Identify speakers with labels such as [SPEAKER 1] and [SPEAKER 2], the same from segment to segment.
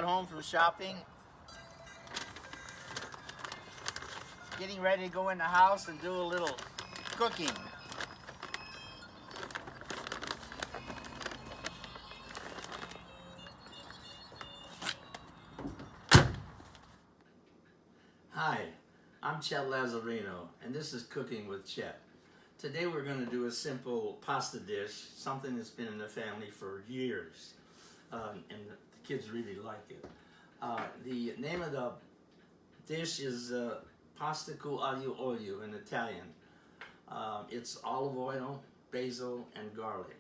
[SPEAKER 1] got home from shopping. Getting ready to go in the house and do a little cooking. Hi, I'm Chet and this is Cooking with Chet. Today we're going to do a simple pasta dish, something that's been in the family for years, and the kids really like it. The name of the dish is pasta con aglio olio in Italian. It's olive oil, basil, and garlic.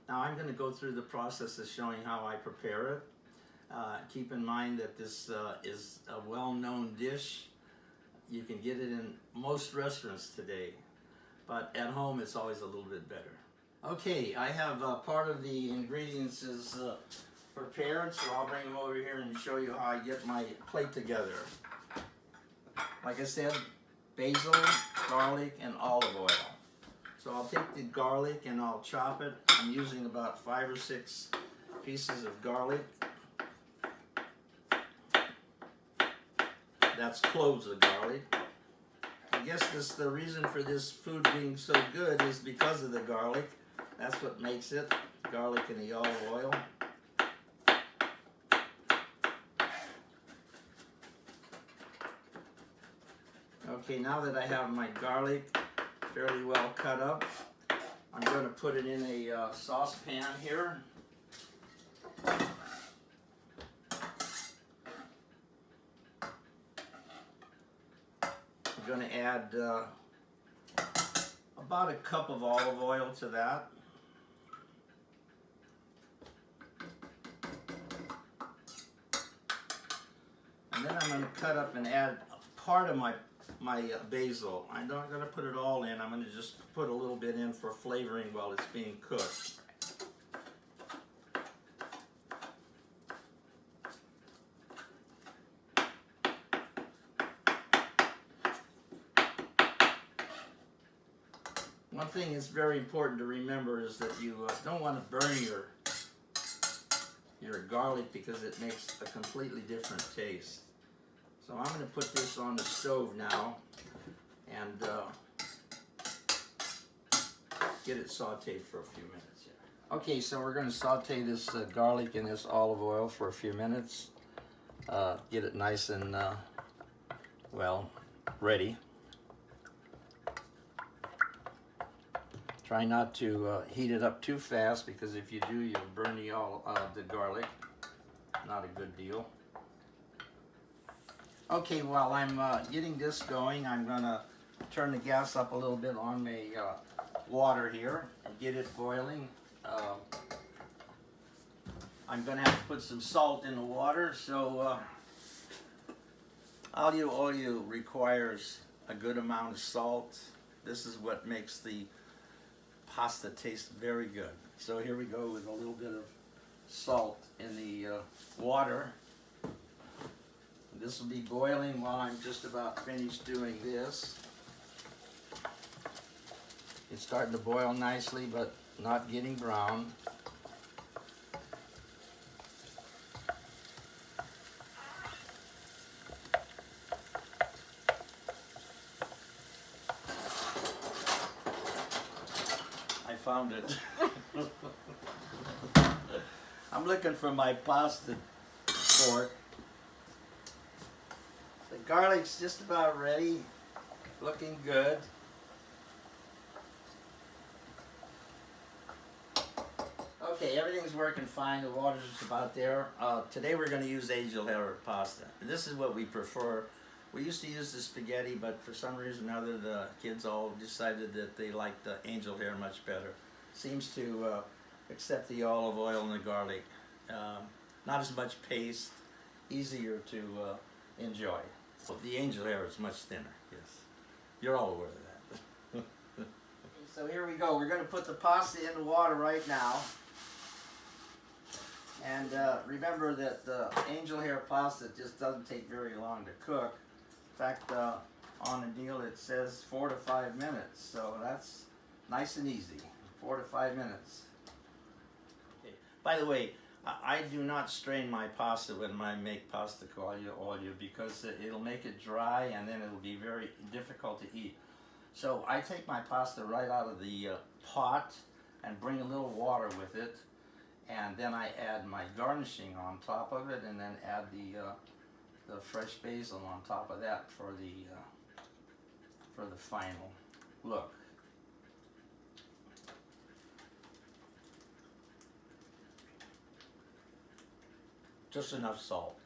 [SPEAKER 1] Now I'm going to go through the process of showing how I prepare it. Keep in mind that this is a well-known dish. You can get it in most restaurants today, but at home it's always a little bit better. Okay, I have part of the ingredients is prepared, so I'll bring them over here and show you how I get my plate together. Like I said, basil, garlic, and olive oil. So I'll take the garlic and I'll chop it. I'm using about 5 or 6 pieces of garlic. That's cloves of garlic. I guess the reason for this food being so good is because of the garlic. That's what makes it, garlic and the olive oil. Okay, now that I have my garlic fairly well cut up, I'm going to put it in a saucepan here. I'm going to add about a cup of olive oil to that. And then I'm going to cut up and add part of my basil. I'm not going to put it all in. I'm going to just put a little bit in for flavoring while it's being cooked. One thing that's very important to remember is that you don't want to burn your garlic because it makes a completely different taste. So I'm going to put this on the stove now and get it sauteed for a few minutes here. Okay, so we're going to saute this garlic in this olive oil for a few minutes. Get it nice and, well, ready. Try not to heat it up too fast because if you do, you'll burn the garlic. Not a good deal. Okay, while I'm getting this going, I'm going to turn the gas up a little bit on my water here and get it boiling. I'm going to have to put some salt in the water, so aglio olio requires a good amount of salt. This is what makes the pasta taste very good. So here we go with a little bit of salt in the water. This will be boiling while I'm just about finished doing this. It's starting to boil nicely, but not getting brown. I found it. I'm looking for my pasta fork. The garlic's just about ready, looking good. Okay, everything's working fine. The water's just about there. Today we're going to use angel hair pasta. This is what we prefer. We used to use the spaghetti, but for some reason or other, the kids all decided that they liked the angel hair much better. Seems to accept the olive oil and the garlic. Not as much paste, easier to enjoy. Well, the angel hair is much thinner, yes. You're all aware of that. So here we go. We're going to put the pasta in the water right now. And remember that the angel hair pasta just doesn't take very long to cook. In fact, on the deal it says 4 to 5 minutes. So that's nice and easy. 4 to 5 minutes. Okay. By the way, I do not strain my pasta when I make pasta con olio because it'll make it dry and then it'll be very difficult to eat. So I take my pasta right out of the pot and bring a little water with it, and then I add my garnishing on top of it, and then add the fresh basil on top of that for the final look. Just enough salt.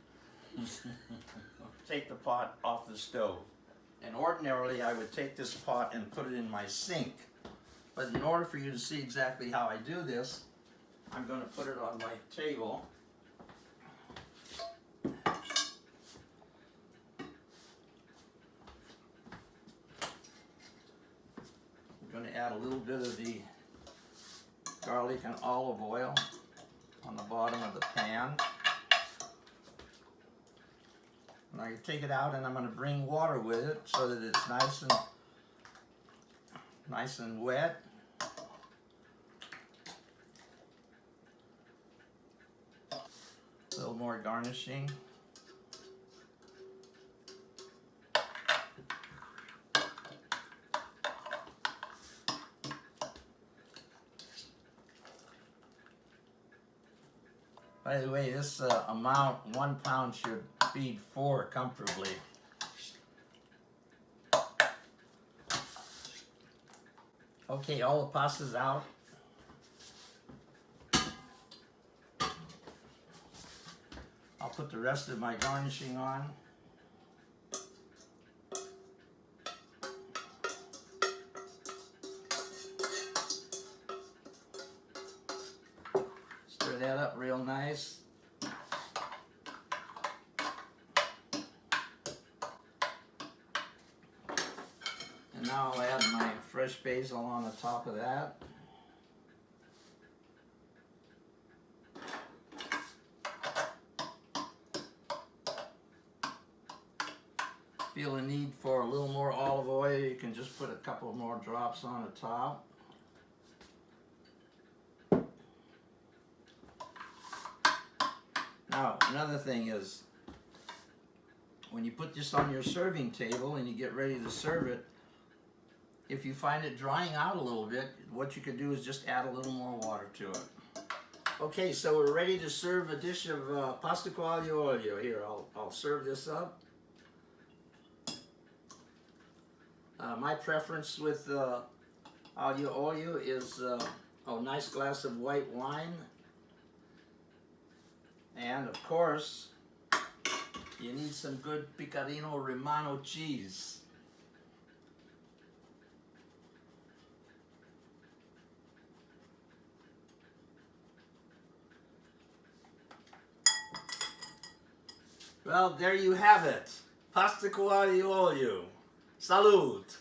[SPEAKER 1] Take the pot off the stove. And ordinarily I would take this pot and put it in my sink. But in order for you to see exactly how I do this, I'm going to put it on my table. I'm going to add a little bit of the garlic and olive oil on the bottom of the pan. And I take it out and I'm going to bring water with it so that it's nice and wet. A little more garnishing. By the way, this amount, 1 pound, should feed 4 comfortably. Okay, all the pasta's out. I'll put the rest of my garnishing on. Stir that up real nice. And now I'll add my fresh basil on the top of that. Feel a need for a little more olive oil, you can just put a couple more drops on the top. Now, another thing is, when you put this on your serving table and you get ready to serve it, if you find it drying out a little bit, what you can do is just add a little more water to it. Okay, so we're ready to serve a dish of pasta con aglio olio. Here, I'll serve this up. My preference with aglio olio is a nice glass of white wine. And of course, you need some good Pecorino Romano cheese. Well, there you have it. Pasta con aglio olio. Salute!